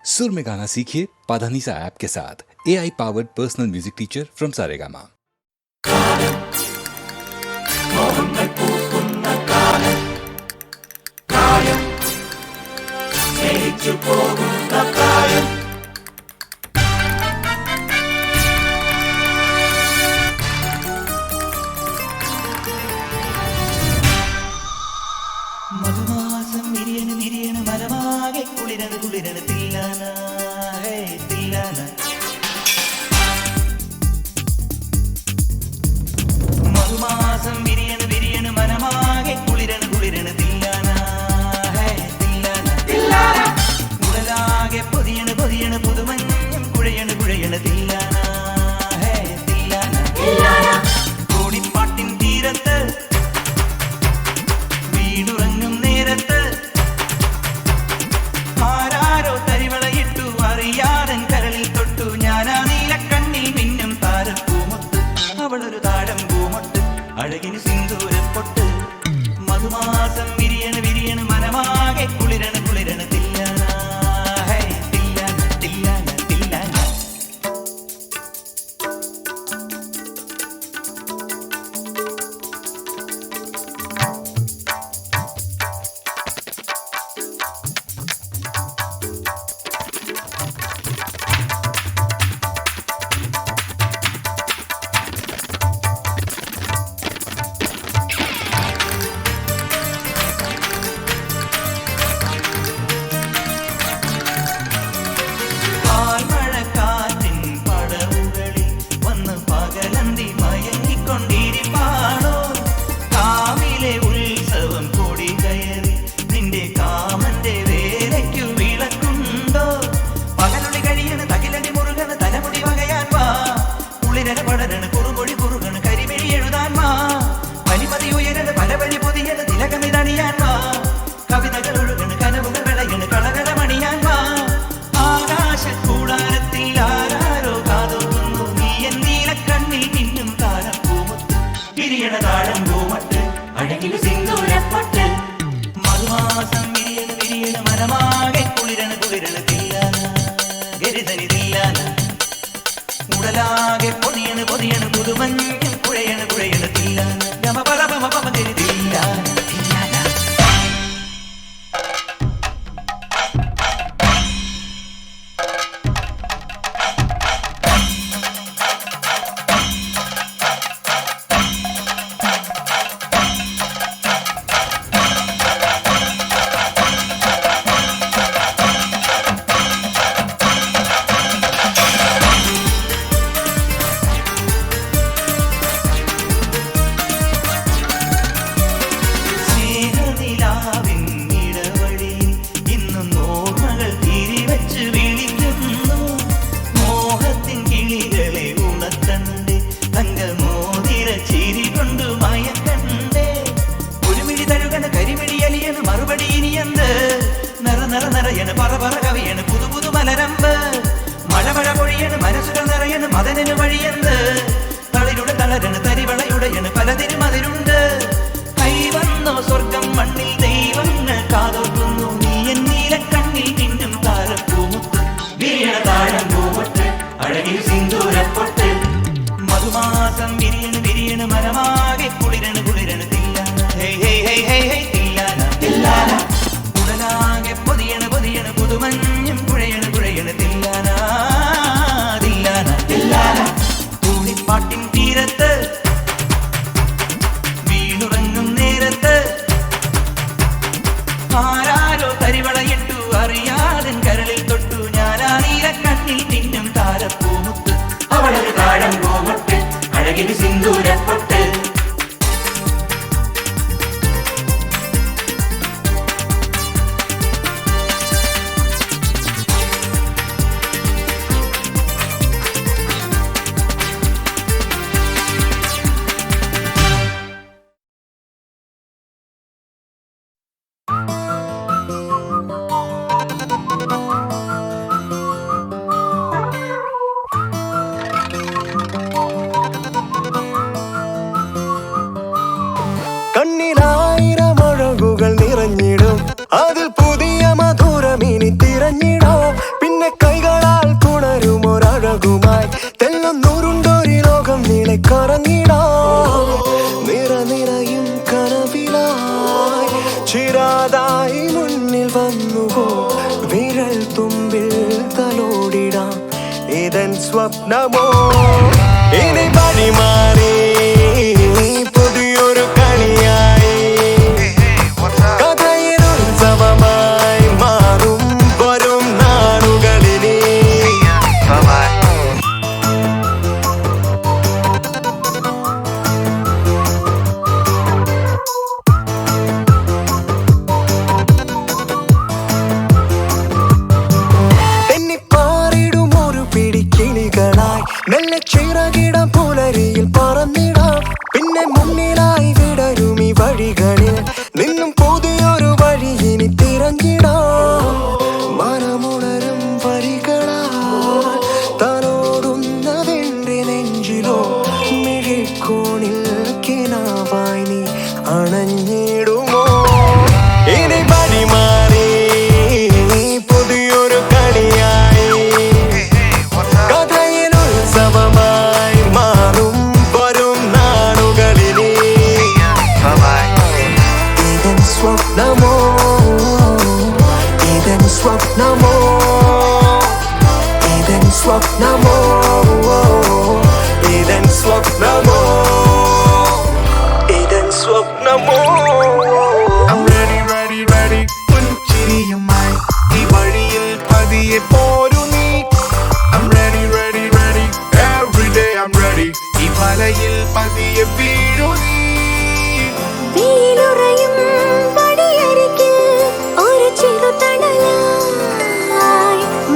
सुर में गाना सीखिए पाधानीसा ऐप के साथ। AI powered personal music teacher from Saregama. മധുമാസം വിരിയണ് വിരിയണ് മരമാകെ കുളിരണ് കുളിരണ് തില്ലാന ഹേ തില്ലാന. മധുമാസം വിരിയണ് വിരിയണ് മരമാകെ കുളിരണ് കുളിരണ് തില്ലാന ഹേ തില്ലാന തില്ലാന. ഉടലാകെ പൊതിയണ് പൊതിയണ് പുതുമഞ്ഞും കുഴയണ് കുഴയണ് തില്ലാന ഹേ തില്ലാന തില്ലാന. കോടിപ്പാട്ടിൻ തീരത്ത് വീടുറങ്ങും നേരത്ത് ആരാരോ തരിവളയിട്ടു അറിയാതൻ കരളിൽ തൊട്ടു ഞാനാ നീലക്കണ്ണിൽ മിന്നും താരപ്പൂമൊട്ട്. അവളൊരു താഴം പൂമൊട്ട് അഴകിന് സിന്ദൂരപ്പൊട്ട്. മധുമാസം വിരിയണ് വിരിയണ് മനമാകെ കുളിരണ് കുളിരണ് തില്ലാന ഹേ തില്ലാന തില്ലാന തില്ലാന. പാൽമഴക്കാറ്റിൻ പടവുകളിൽ വന്ന് പകലന്തി മയങ്ങിക്കൊണ്ടിരിപ്പാണോ. കാവിലെ ഉത്സവം കൊടി കയറി നിന്റെ കാമന്റെ വേലയ്ക്കു വിളക്കുണ്ടോ. പകലൊളി കഴിയണ് തകിലടി മുറുകണ് തലമുടി വകയാൻ വാ. കുളിരന പടരണ് കുറുമൊഴി കുറുകണ് കരിമിഴി എഴുതാൻ വാ. പനിമതി ഉയരണ് പല വഴി പൊതിയണ് തിലകമിതണിയാൻ വാ. കവിതകൾ ഒഴുകണ് കനവുകൾ വിളയണ് കളകലമണിയാൻ വാ. ആകാശക്കൂടാരത്തിൽ ആരാരോ കാതോർക്കുന്നു നീ എൻ നീലക്കണ്ണിൽ മിന്നും താരപ്പൂമുത്ത്. വിരിയണ താഴം പൂമട്ട് അഴകിന് സിന്ദൂരപ്പൊട്ട്. മധുമാസം വിരിയണ് വിരിയണ് മരമാകെ കുളിരണ് കുളിരണ് തില്ലാന ഗരിതനി തില്ലാന. ഉടലാകെ പൊതിയണ് പൊതിയണ് പുതുമഞ്ഞും കുഴയണ് കുഴയണ് തില്ലാന ഗമ പദ പമ പമ ഗരി തില്ലാന തില്ലാന. സ്നേഹനിലാവിൻ ഇടവഴിയിൽ ഇന്നും ഓർമ്മകൾ തിരിവച്ച് വിളിക്കുന്നു. മോഹത്തിൻ കിളികളെ ഉണർത്തണ്ടേ തങ്കമോതിര ചിരി കൊണ്ട് മയക്കണ്ടേ. ഒരു മിഴി തഴുകണ് കരിമിഴി അലിയണ് മറുപടി ഇനിയെന്ത്. നിറ നിറ നിറയണ് പറ പറ കവിയണ് പുതു പുതു മലരമ്പ്. മഴ മഴ പൊഴിയണ് മനസ്സുകൾ നിറയണ് മദനന് വഴിയെന്ത്. തളിരുടെ തളരണ് തരിവളയുടയണ് പലതിനും അതിരുണ്ട്. കൈവന്നോ സ്വർഗം മണ്ണിൽ ദൈവങ്ങൾ കാതോർക്കുന്നു നീ എൻ നീലക്കണ്ണിൽ മിന്നും താരപ്പൂമുത്ത്. വിരിയണ താഴം പൂമൊട്ട് അഴകിൽ സിന്ദൂരപ്പൊട്ട്. മധുമാസം വിരിയണ് വിരിയണ് മരമാകെ കുളിരണ് കുളിരണ് തില്ലാന ഹേ ഹേ ഹേ ഹേ ഹേ തില്ലാന തില്ലാന. ഉടലാകെ പൊതിയണ് പൊതിയണ് പുതുമഞ്ഞും കുഴയണ് കുഴയണ് തില്ലാന തില്ലാന തില്ലാന. കൂടിപ്പാട്ടിൻ തീരത്ത് വീണുറങ്ങും നേരത്ത് ആരാരോ തരിവളയിട്ടു അറിയാതൻ കരളിൽ തൊട്ടു ഞാനാ നീലക്കണ്ണിൽ മിന്നും താരപ്പൂമുത്ത്. അവളൊരു താഴം പൂമൊട്ട് അഴകിന് സിന്ദൂരപ്പൊട്ട്. വിരൽ തുമ്പിൽ തലോടിടാം ഇതൻ സ്വപ്നമോ ഇനി വഴിമാറി പുതിയൊരു കളിയായി കഥയിൽ ഉത്സവമായി മാറും വരും നാളുകളിനി മെല്ലെ ചിറകിടാം പുലരിയിൽ പറന്നിടാം പിന്നെ മുന്നിലായി വിടരും ഈ വഴികളിൽ നിന്നും പുതിയൊരു വഴി ഇനി തിരഞ്ഞിടാം മനമുണരും വരികളാൽ തലോടുന്നതെന്റെ നെഞ്ചിലോ മിഴിക്കോണിൽ കിനാവായി നീ അണഞ്ഞിടുമോ ഇനി വഴിമാറി പുതിയൊരു കളിയായി ഉത്സവമായി മാറും വരും നാളുകളിനി ഇതൻ സ്വപ്നമോ ഇതൻ സ്വപ്നമോ ഇതൻ സ്വപ്നമോ ഇതൻ സ്വപ്നമോ ഇതൻ സ്വപ്നമോ I'm ready, ready, ready. പുഞ്ചിരിയുമായി ഈ വഴിയിൽ പതിയെ പോരു നീ. I'm ready, ready, ready. Every day I'm ready. ഈ വലയിൽ പതിയെ വീഴു നീ. വീലുറയും വഴിയരികിൽ ഒരു ചെറുതണലായി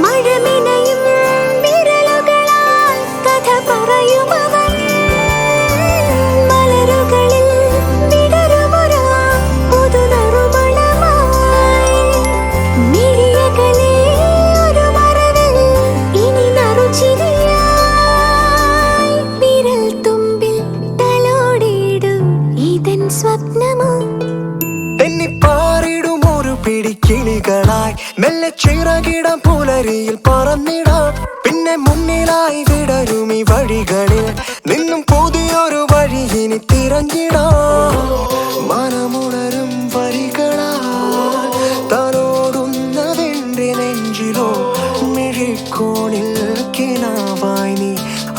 മഴമിനയും വിരലുകളാൽ കഥ പറയുമവൻ മലരുകളിൽ വിടരുമൊരു പുതുനറുമണമായി മിഴിയകലെ ഒരു മറവിൽ ഇനി നറുചിരിയായി വിരൽ തുമ്പിൽ തലോടിയിടും ഇതൻ സ്വപ്നമോ തെന്നിപ്പാറിടും ഒരു പിടിക്കിളികളായി മെല്ലെ ചിറകിടാം പുലരിയിൽ പറന്നിടാം പിന്നെ മുന്നിലായി വിടരും ഈ വഴികളിൽ നിന്നും പുതിയൊരു വഴി ഇനി തിരഞ്ഞിടാം മനമുണരും വരികളാൽ തലോടുന്നതെന്റെ നെഞ്ചിലോ മിഴിക്കോണിൽ കിനാവായി നീ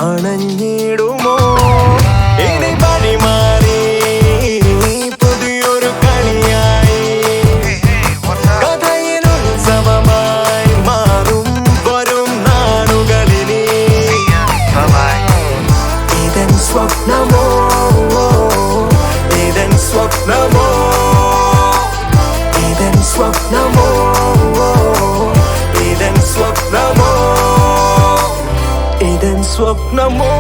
അണഞ്ഞിടുമോ ഇനി വഴിമാറി പുതിയൊരു കളിയായി കഥയിൽ ഉത്സവമായി മാറും വരും നാളുകളിനി ഇതൻ സ്വപ്നമോ ഇതൻ സ്വപ്നമോ ഇതൻ സ്വപ്നമോ ഇതൻ സ്വപ്നമോ ഇതൻ സ്വപ്നമോ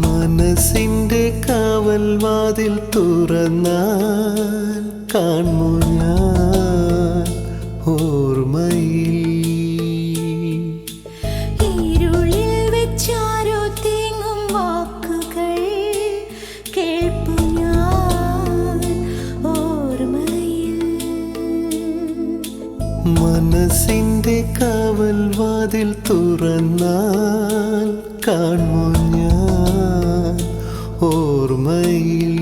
മനസ്സിന്റെ കാവൽ വാതിൽ തുറന്നാൽ കാണുമോ ഞാൻ ഓർമ്മയിൽ ഇരുളിൽ വെച്ചാരോ തേങ്ങും വാക്കുകൾ കേൾപ്പു ഞാൻ ഓർമ്മയിൽ മനസ്സിന്റെ കാവൽ വാതിൽ തുറന്നാൽ കാണുമോ ഞാൻ ഓർമ്മയിൽ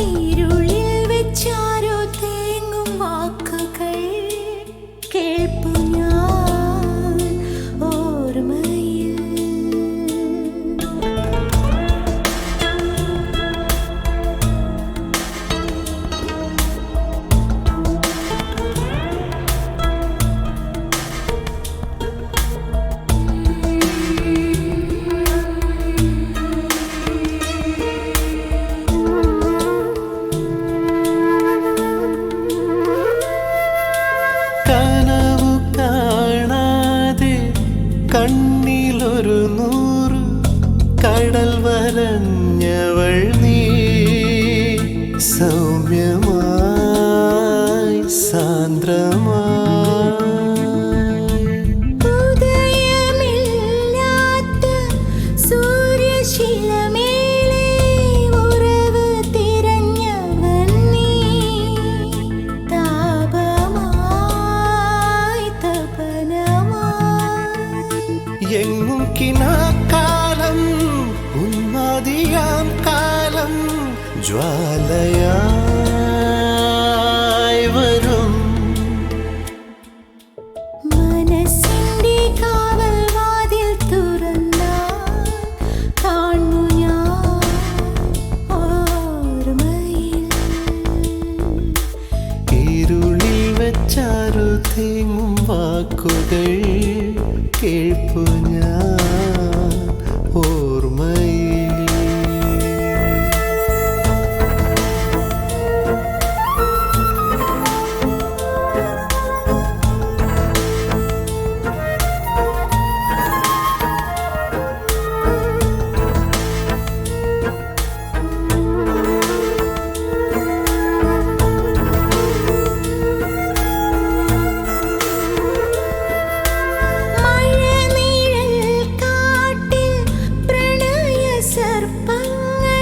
ഇരുളിൽ വെച്ചാരോ തേങ്ങും വാക്കുകൾ കേൾപ്പു ഞാൻ ഓർമ്മയിൽ സൗമ്യമായി സാന്ദ്രമായി ഉദയമില്ലാത്ത സൂര്യശിലമേലെ ഉറവ് തിരഞ്ഞവൻ നീ താപമായി തപനമായി എങ്ങും കിനാക്കാലം ഉന്മാദിയാം കാലം ജ്വാലയായി വരും മനസ്സിന്റെ കാവൽ വാതിൽ തുറന്നാൽ കാണു ഞാൻ ഓർമ്മയിൽ ഇരുളിൽ വെച്ചാരു തേങ്ങും വാക്കുകൾ കേൾപ്പു ഞാൻ ഓർമ്മയിൽ മഴനിഴൽ കാട്ടിൽ പ്രണയ സർപ്പങ്ങൾ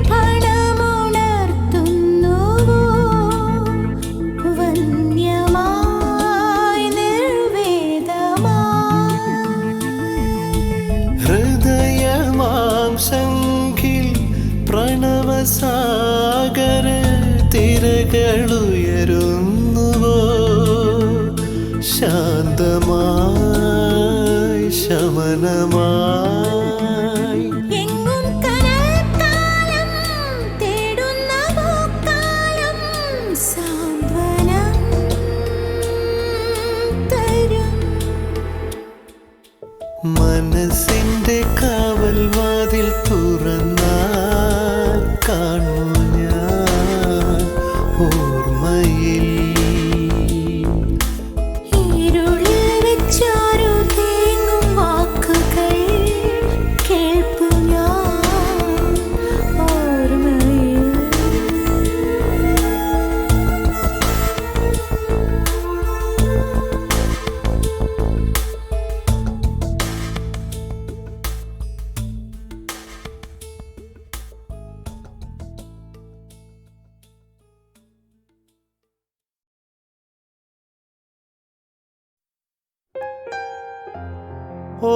ഫണമുണർത്തുന്നുവോ വന്യമായി നിർവേദമായി ഹൃദയമാം ശംഖിൽ പ്രണവസാഗര തിരകളുയരുന്നുവോ ശാന്തമായി ശമനമായി എങ്ങും കനൽക്കാലം തേടുന്ന പൂക്കാലം സാന്ത്വനം തരും മനസ്സിന്റെ കാവൽ വാതിൽ തുറന്നാൽ കാണു ഞാൻ ഓർമ്മയിൽ ഇരുളിൽ വെച്ചാരു തേങ്ങും വാക്കുകൾ കേൾപ്പു ഞാൻ ഓർമ്മയിൽ ഓ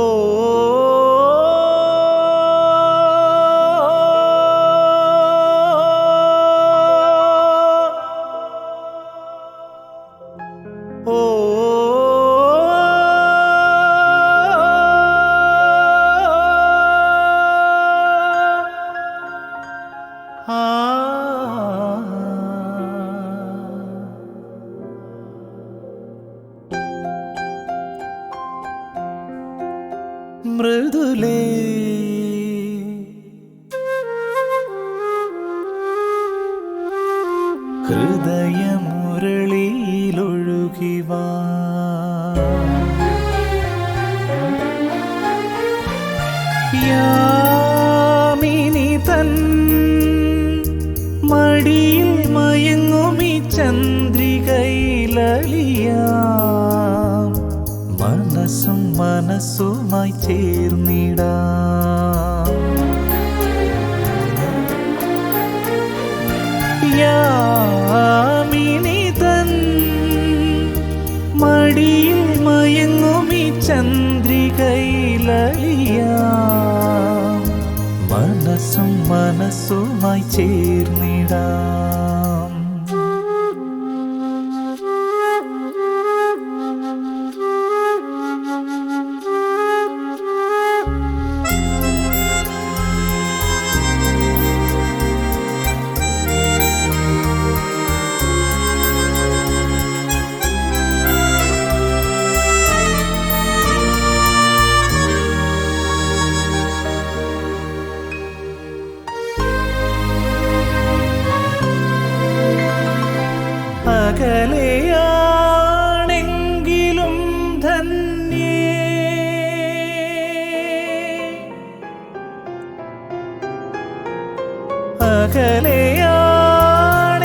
ഓ മൃദുലേ ഹൃദയമുരളിയിലൊഴുകിവാ യാമിനി തൻ മടിയിൽ മയങ്ങുമി ചന്ദ്രികയിലലിയാം മനസ്സും മനസ്സുമായി ചേർന്നിടാം യാമിനി തൻ മടിയിൽ മയങ്ങുമി ചന്ദ്രികയിലലിയാം മനസ്സും മനസ്സുമായി ചേർന്നിടാം അകലെയാണെങ്കിലും ധന്യേ അകലെയാണെങ്കിലും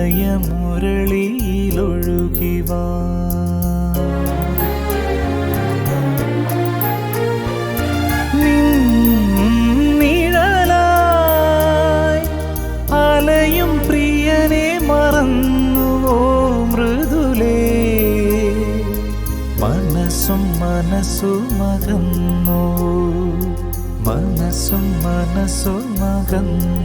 ഹൃദയമുരളിയിലൊഴുകിവാ നിഴലായി അലയും പ്രിയനെ മറന്നുവോ മൃദുലേ മനസ്സും മനസ്സുമകന്നു മനസ്സും മനസ്സുമകന്നു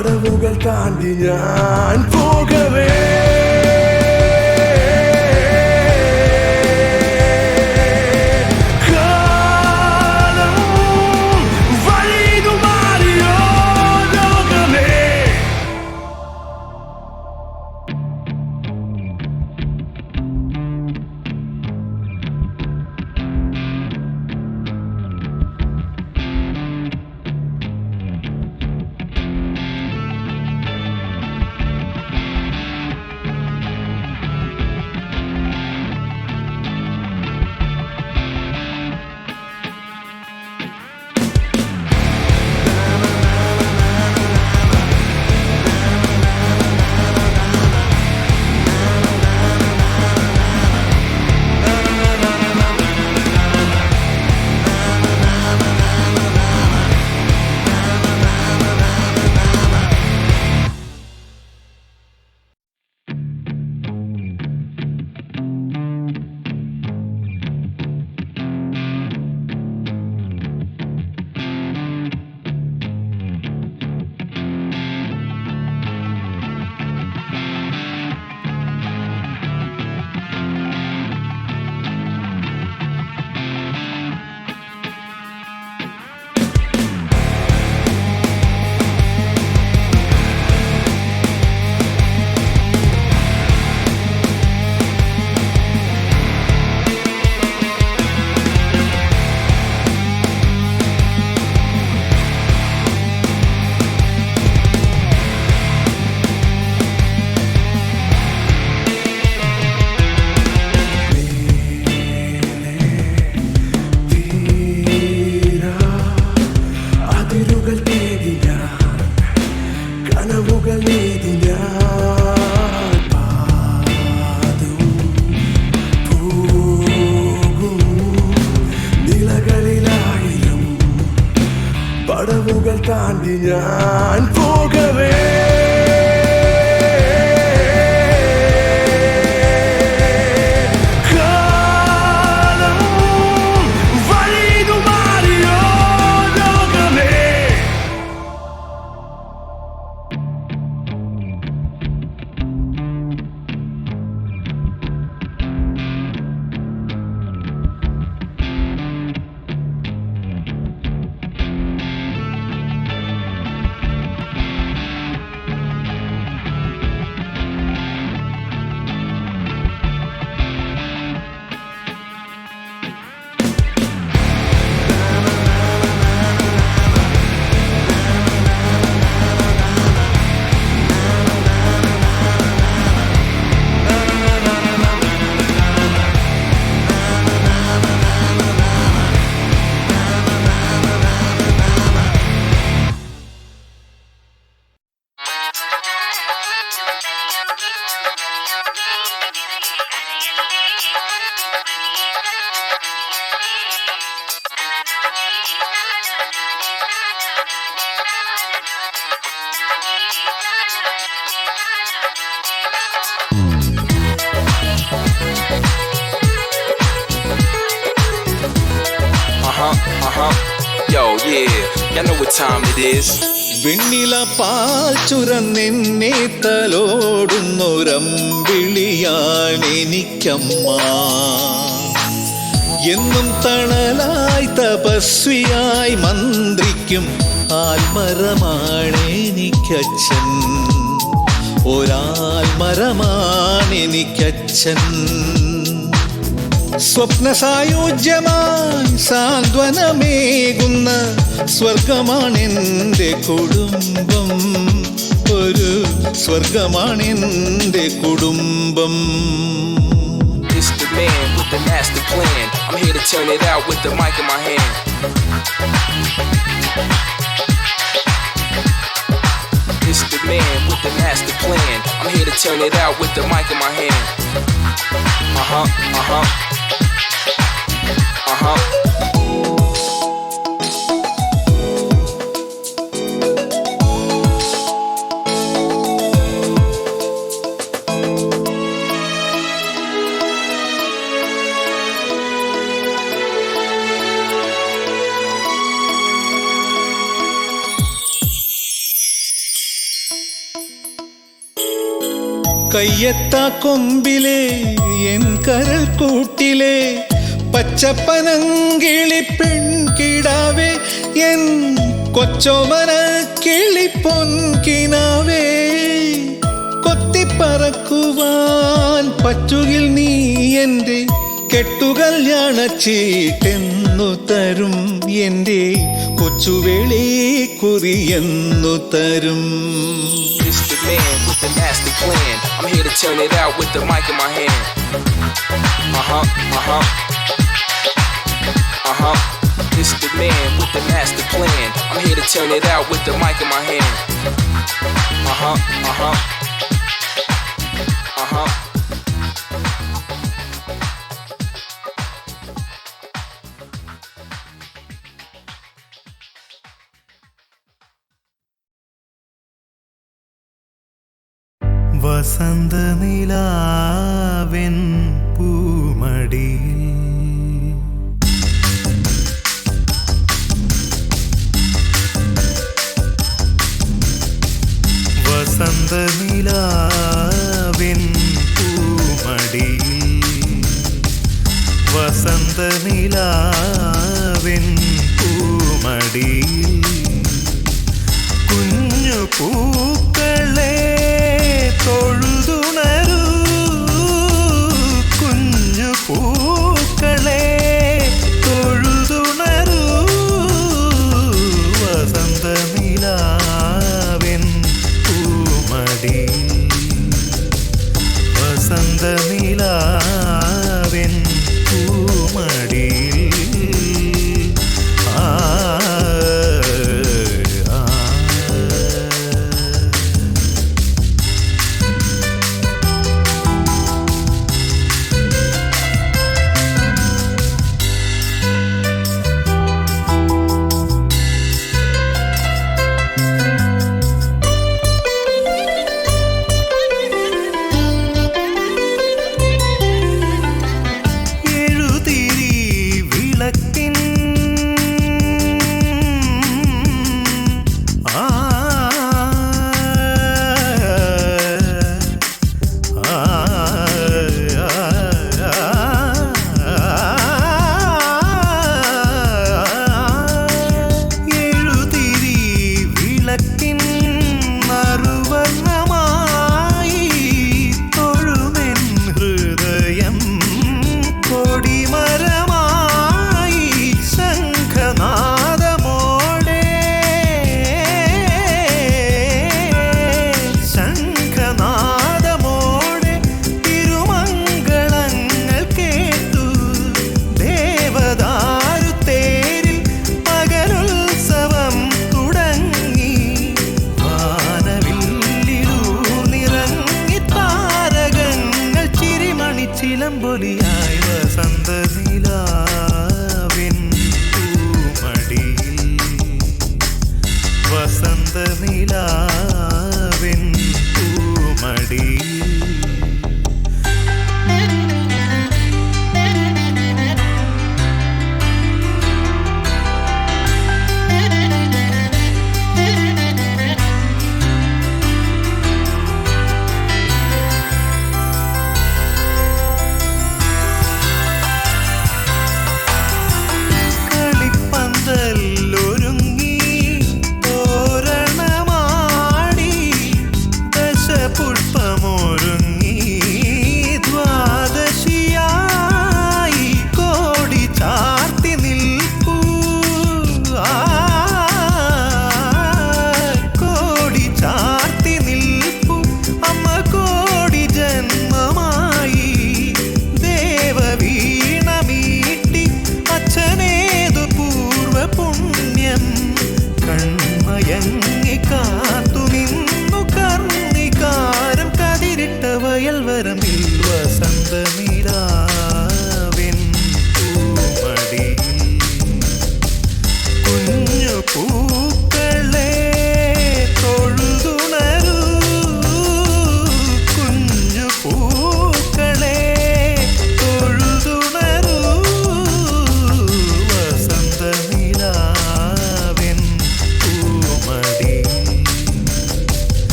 പടവുകൾ താണ്ടി ഞാൻ പോകവേ പടവുകൾ താണ്ടി ഞാൻ പോകവേ Yo, yeah, y'all know what time it is. വെണ്ണില പാൽ ചുരന്നെന്നെ തലോടുന്നൊരമ്പിളിയാണെനിക്കമ്മ. എന്നും തണലായി തപസ്വിയായി മന്ത്രിക്കും ആൽമരമാണെനിക്കച്ഛൻ. ഒരാൽമരമാണെനിക്കച്ഛൻ. സ്വപ്ന സായുജ്യമായി സാന്ത്വനമേകുന്ന സ്വർഗമാണെൻ്റെ കുടുംബം. ഒരു സ്വർഗമാണെൻ്റെ കുടുംബം. It's the man with the master plan. I'm here to turn it out with the mic in my hand. It's the man with the master plan. I'm here to turn it out with the mic in my hand. കയ്യെത്താ കൊമ്പിലെ എൻ കരൾ കൂട്ടിലെ പച്ചപ്പനങ്കിളി പെൺകിടാവേ, N കൊച്ചോമന കിളിപ്പൊൻകിനാവേ. കൊത്തിപ്പറക്കുവാൻ പറ്റുകിൽ നീ എൻ്റെ കെട്ടുകല്യാണച്ചീട്ടെന്നു തരും. എൻ്റെ കൊച്ചുവേളി കുറിയെന്നു തരും. It's the man with the master plan. I'm here to turn it out with the mic in my hand. It's the man with the master plan. I'm here to turn it out with the mic in my hand. വസന്തനിലാവെൻ പൂമടിയിൽ വസന്തനിലാവെൻ പൂമടിയിൽ വസന്തനിലാവെൻ പൂമടിയിൽ കുഞ്ഞു പൂക്കളെ തൊഴുതുണരൂ കുഞ്ഞു പൂക്കളെ തൊഴുതുണരൂ വസന്തനിലാവെൻ പൂമടി വസന്തനിലാവെൻ പൂമടി ചിലമ്പൊലിയായി വസന്തനിലാവിൻ പൂമടിയിൽ വസന്തനിലാവിൻ പൂമടിയിൽ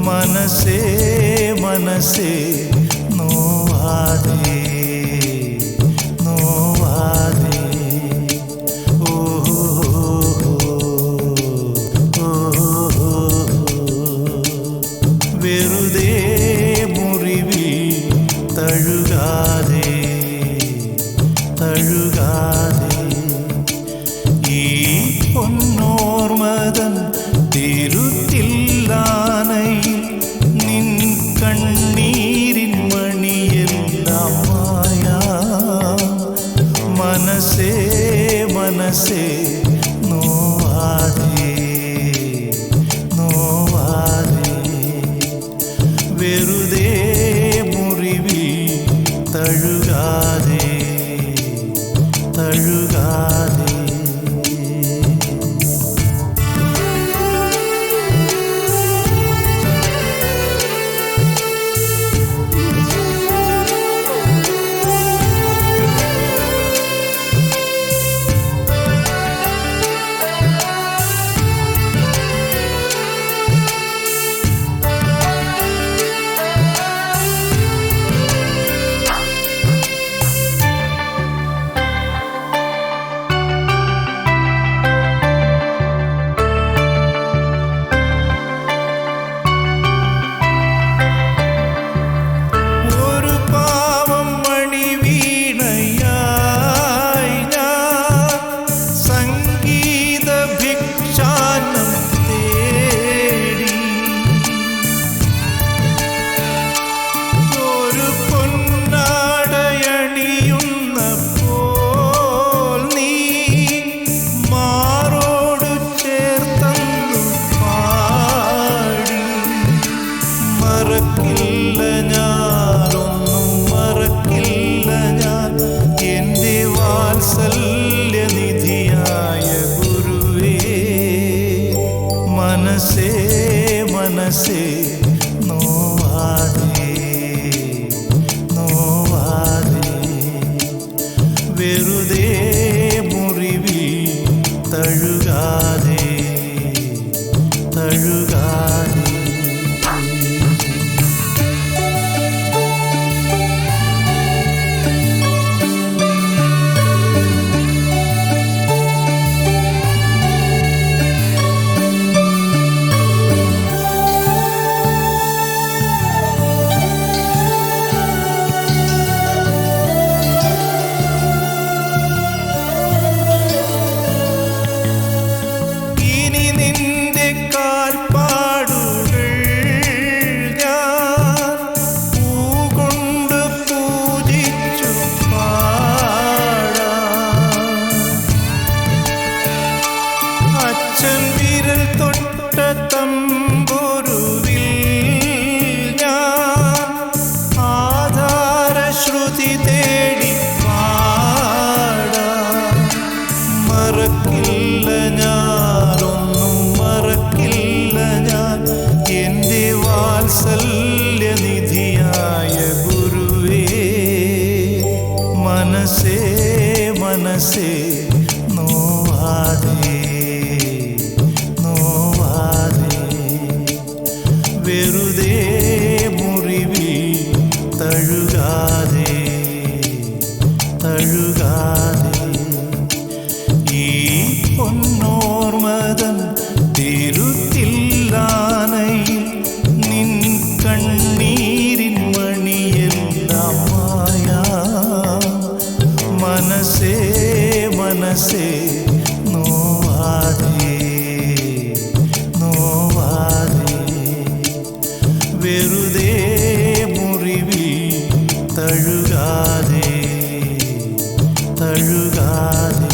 മനസ്സേ മനസ്സേ നോവാതെ നോവാതെ ഓ വെറുതെ മുറിവിൽ തഴുകാതെ തഴുകാതെ ഈ പൊന്നോർമതൻ തിരുത്തില്ലാനയിൽ നിൻ കണ്ണീരിൻ മണിയെല്ലാം മായാ മനസ്സേ മനസ്സേ നോവാതെ നോവാതെ വെറുതെ മുറിവിൽ തഴുകാതെ തഴുകാതെ ഒരു പാവം മണി വീണയായി ഞാൻ സംഗീത ഭിക്ഷാനം തേടി ഒരു പൊന്നാടയണിയുന്നപ്പോൾ നീ മാറോടു ചേർത്തന്നു പാടി മറക്കില്ല ഞാനൊന്നും മറക്കില്ല ഞാൻ എൻ്റെ വാത്സല്യനിധിയായ ഗുരുവേ മനസ്സേ മനസ്സേ നോവാതെ നോവാതെ വെറുതെ മുറിവിൽ തഴുകാതെ തഴുകാതെ ഇനി നിന്റെ കാൽപ്പാടുകൾ ഞാൻ പൂകൊണ്ട് പൂജിച്ചു പാടാം അച്ഛൻ വിരൽ തൊട്ട തമ്പുരുവിൽ ഞാൻ ആധാരശ്രുതി തേടി പാടാം മറക്കില്ല ഞാനൊന്നും മറക്കില്ല ഞാൻ എൻ്റെ വാത്സല്യനിധിയായ ഗുരുവേ മനസ്സേ മനസ്സേ നോവാതെ നോവാതെ വെറുതെ മുറിവിൽ തഴുകാതെ തഴുകാതെ ഈ പൊന്നോർമതൻ തിരുത്തില്ലാനയിൽ നിൻ കണ്ണീരിൻ മണിയെല്ലാം മായാ മനസ്സേ മനസ്സേ നോവാതെ നോവാതെ വെറുതെ മുറിവിൽ തഴുകാതെ തഴുകാതെ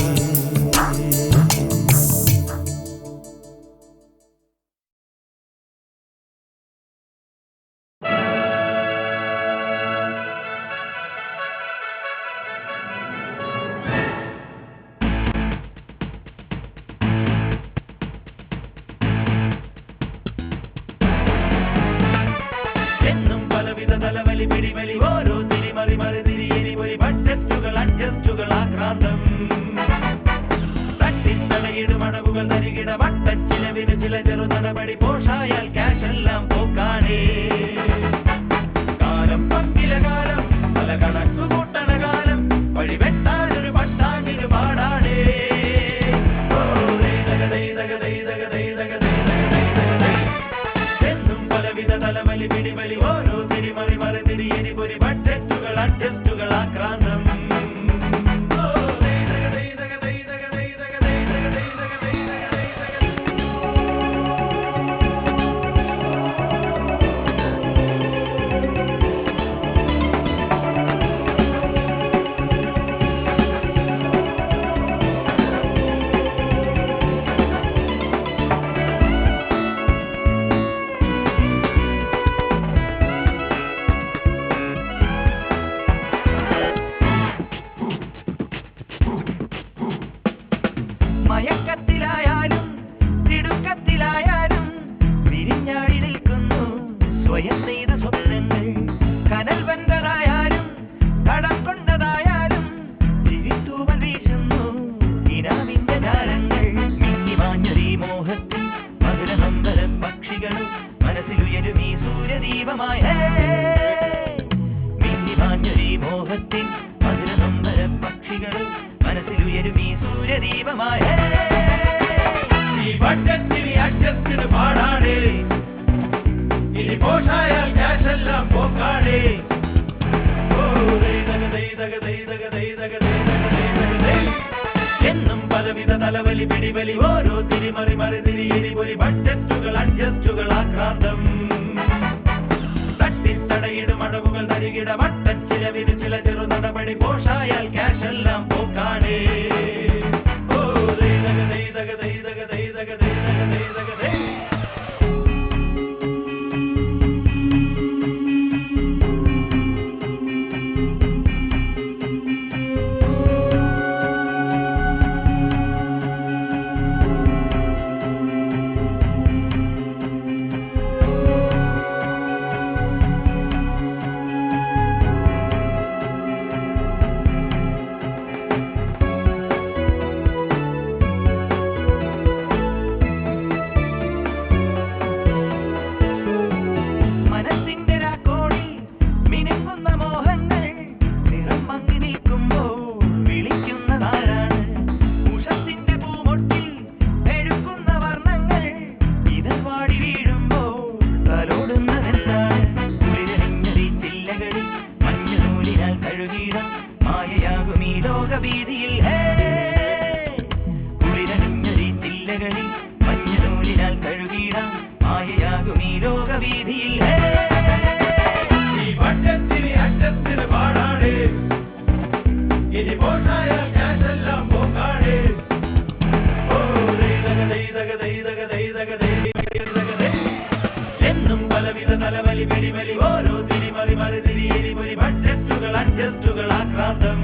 ഉയരുമീ സൂര്യദീപമായ ഈ വട്ടത്തിന് അഡ്ജസ്റ്റിന് പാടാടേ ഇനി പോഷായാൽ ക്യാഷ് എല്ലാം പോക്കാടേ എന്നും പലവിധ തലവലി പിടിവലി ഓരോ തിരിമറി മറിതിരി എരിപൊലി ബഡ്ജറ്റുകൾ അഡ്ജസ്റ്റുകൾ ആക്രാന്തം തട്ടിത്തടയിടും അടവുകൾ തരികിട വട്ടച്ചിലവിന് ചില ചെറു നടപടി പോഷായാൽ ക്യാഷ് എല്ലാം പോക്കാടേ മായയാകുമീ ലോകവീതിയിൽ കുളിരണിഞ്ഞൊരി ചില്ലകളിൽ മഞ്ഞനൂലിനാൽ കഴുകിടാം മായയാകുമീ ലോകവീതിയിൽ ഈ വട്ടത്തിന് അഡ്ജസ്റ്റിന് പാടാടേ ഇനി പോഷായാൽ ക്യാഷ് എല്ലാം പോക്കാടേ എന്നും പലവിധ തലവലി പിടിവലി ഓരോ തിരിമറി മറിതിരി എരിപൊലി ബഡ്ജറ്റുകൾ അഡ്ജസ്റ്റുകൾ ആക്രാന്തം